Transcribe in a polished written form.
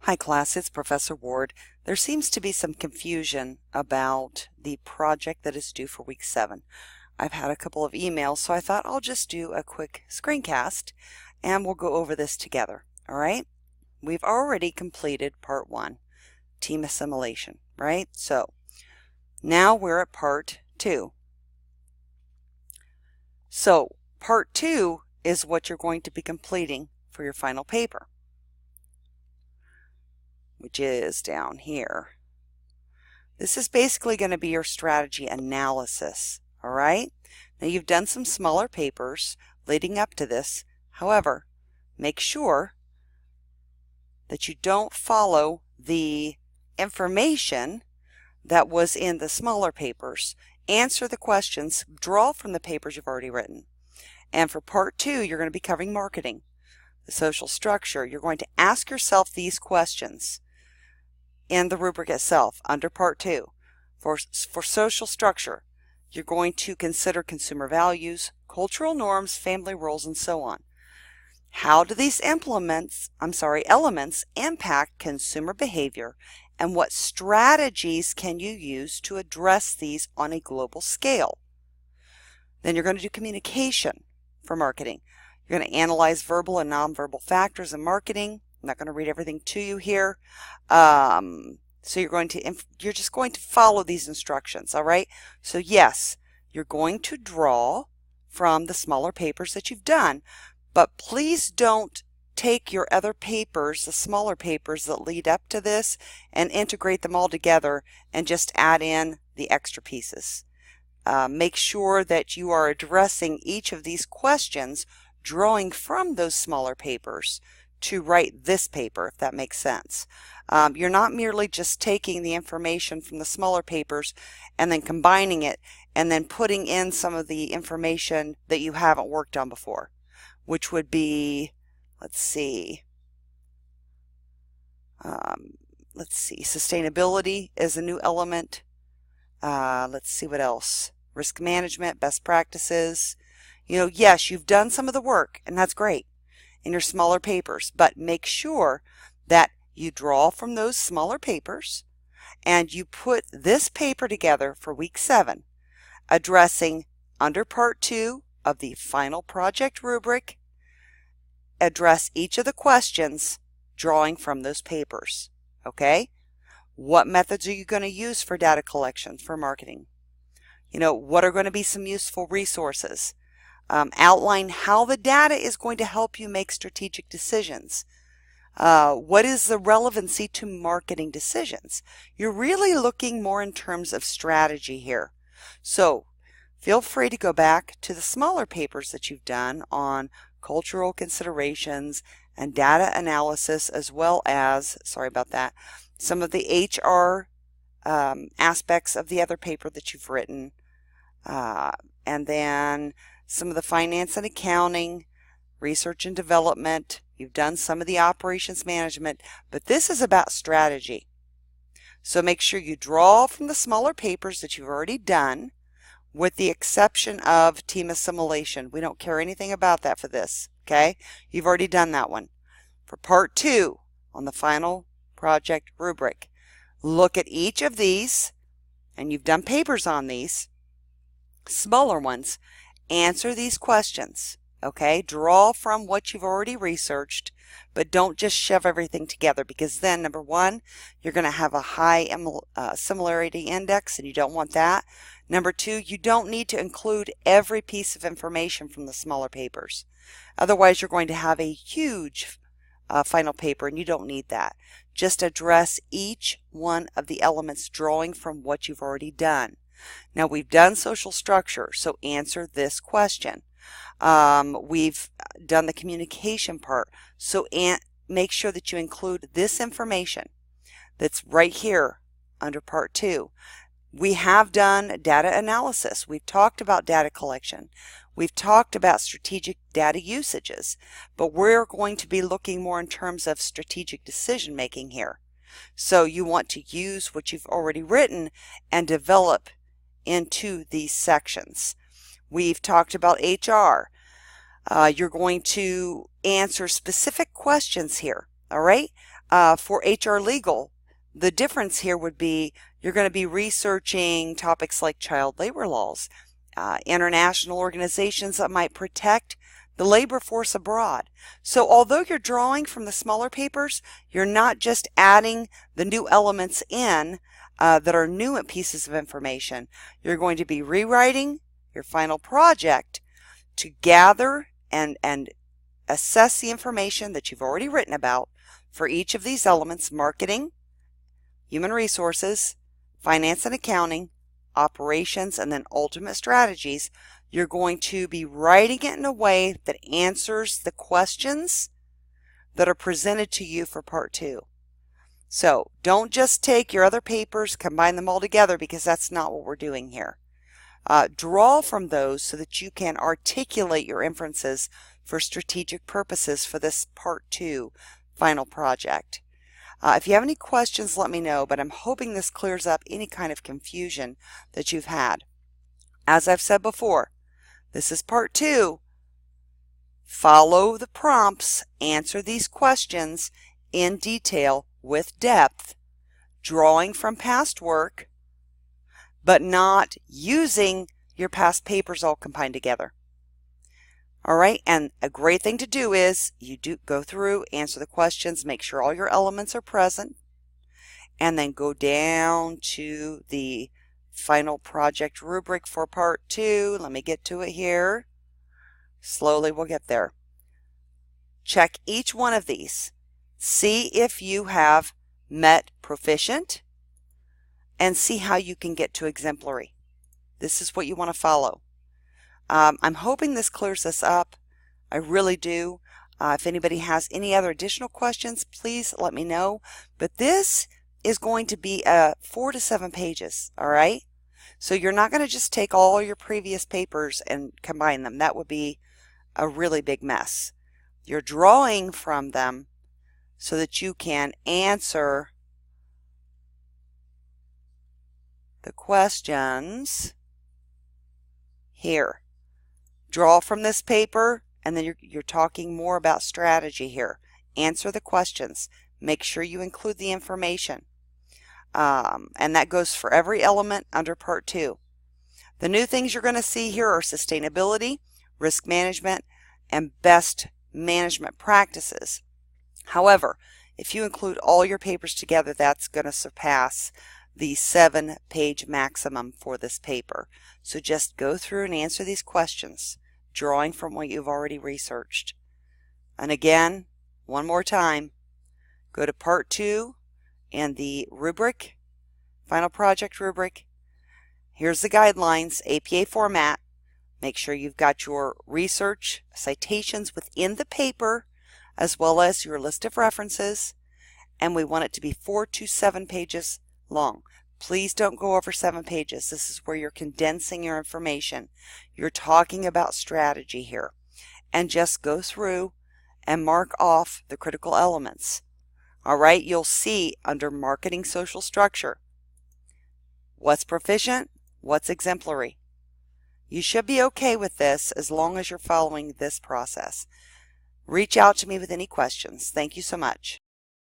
Hi class, it's Professor Ward. There seems to be some confusion about the project that is due for week 7. I've had a couple of emails, so I thought I'll just do a quick screencast and we'll go over this together. All right? We've already completed part 1, team assimilation, right? So now we're at part 2. So part 2 is what you're going to be completing for your final paper, which is down here. This is basically going to be your strategy analysis, all right? Now you've done some smaller papers leading up to this. However, make sure that you don't follow the information that was in the smaller papers. Answer the questions, draw from the papers you've already written. And for part 2, you're going to be covering marketing, the social structure. You're going to ask yourself these questions in the rubric itself under part 2. For social structure, you're going to consider consumer values, cultural norms, family roles, and so on. How do these elements impact consumer behavior, and what strategies can you use to address these on a global scale? Then you're going to do communication for marketing. You're going to analyze verbal and nonverbal factors in marketing. I'm not going to read everything to you here. So you're just going to follow these instructions, all right? So yes, you're going to draw from the smaller papers that you've done, but please don't take your other papers, the smaller papers that lead up to this, and integrate them all together and just add in the extra pieces. Make sure that you are addressing each of these questions, drawing from those smaller papers to write this paper, if that makes sense. You're not merely just taking the information from the smaller papers and then combining it and then putting in some of the information that you haven't worked on before, which would be, let's see, sustainability is a new element. Let's see what else. Risk management, best practices. Yes, you've done some of the work, and that's great in your smaller papers, but make sure that you draw from those smaller papers and you put this paper together for week 7, addressing under part 2 of the final project rubric. Address each of the questions drawing from those papers. Okay? What methods are you going to use for data collection for marketing? What are going to be some useful resources? Outline how the data is going to help you make strategic decisions. What is the relevancy to marketing decisions? You're really looking more in terms of strategy here. So feel free to go back to the smaller papers that you've done on cultural considerations and data analysis, as well as, sorry about that, some of the HR aspects of the other paper that you've written, and then some of the finance and accounting, research and development. You've done some of the operations management, but this is about strategy. So make sure you draw from the smaller papers that you've already done, with the exception of team assimilation. We don't care anything about that for this, okay? You've already done that one. For part 2 on the final project rubric, look at each of these, and you've done papers on these, smaller ones. Answer these questions, okay? Draw from what you've already researched, but don't just shove everything together, because then, number 1, you're going to have a high similarity index, and you don't want that. Number 2, you don't need to include every piece of information from the smaller papers. Otherwise, you're going to have a huge final paper, and you don't need that. Just address each one of the elements drawing from what you've already done. Now, we've done social structure, so answer this question. We've done the communication part, so make sure that you include this information that's right here under part 2. We have done data analysis. We've talked about data collection. We've talked about strategic data usages, but we're going to be looking more in terms of strategic decision making here. So you want to use what you've already written and develop into these sections. We've talked about HR. You're going to answer specific questions here. All right. For HR legal, the difference here would be you're going to be researching topics like child labor laws, international organizations that might protect the labor force abroad. So although you're drawing from the smaller papers, you're not just adding the new elements in that are new pieces of information. You're going to be rewriting your final project to gather and assess the information that you've already written about for each of these elements: marketing, human resources, finance and accounting, operations, and then ultimate strategies. You're going to be writing it in a way that answers the questions that are presented to you for part 2. So don't just take your other papers, combine them all together, because that's not what we're doing here. Draw from those so that you can articulate your inferences for strategic purposes for this part 2 final project. If you have any questions, let me know, but I'm hoping this clears up any kind of confusion that you've had. As I've said before, this is part 2. Follow the prompts, answer these questions in detail with depth, drawing from past work, but not using your past papers all combined together. All right, and a great thing to do is you do go through, answer the questions, make sure all your elements are present, and then go down to the final project rubric for part 2. Let me get to it here. Slowly we'll get there. Check each one of these. See if you have met proficient and see how you can get to exemplary. This is what you want to follow. I'm hoping this clears this up. I really do. If anybody has any other additional questions, please let me know. But this is going to be 4 to 7 pages, all right? So you're not going to just take all your previous papers and combine them. That would be a really big mess. You're drawing from them so that you can answer the questions here. Draw from this paper, and then you're talking more about strategy here. Answer the questions. Make sure you include the information. And that goes for every element under part 2. The new things you're going to see here are sustainability, risk management, and best management practices. However, if you include all your papers together, that's going to surpass the 7-page maximum for this paper. So just go through and answer these questions, drawing from what you've already researched. And again, one more time, go to part 2 and the rubric, final project rubric. Here's the guidelines, APA format. Make sure you've got your research citations within the paper as well as your list of references, and we want it to be 4 to 7 pages long. Please don't go over 7 pages. This is where you're condensing your information. You're talking about strategy here. And just go through and mark off the critical elements. All right, you'll see under marketing social structure what's proficient, what's exemplary. You should be okay with this as long as you're following this process. Reach out to me with any questions. Thank you so much.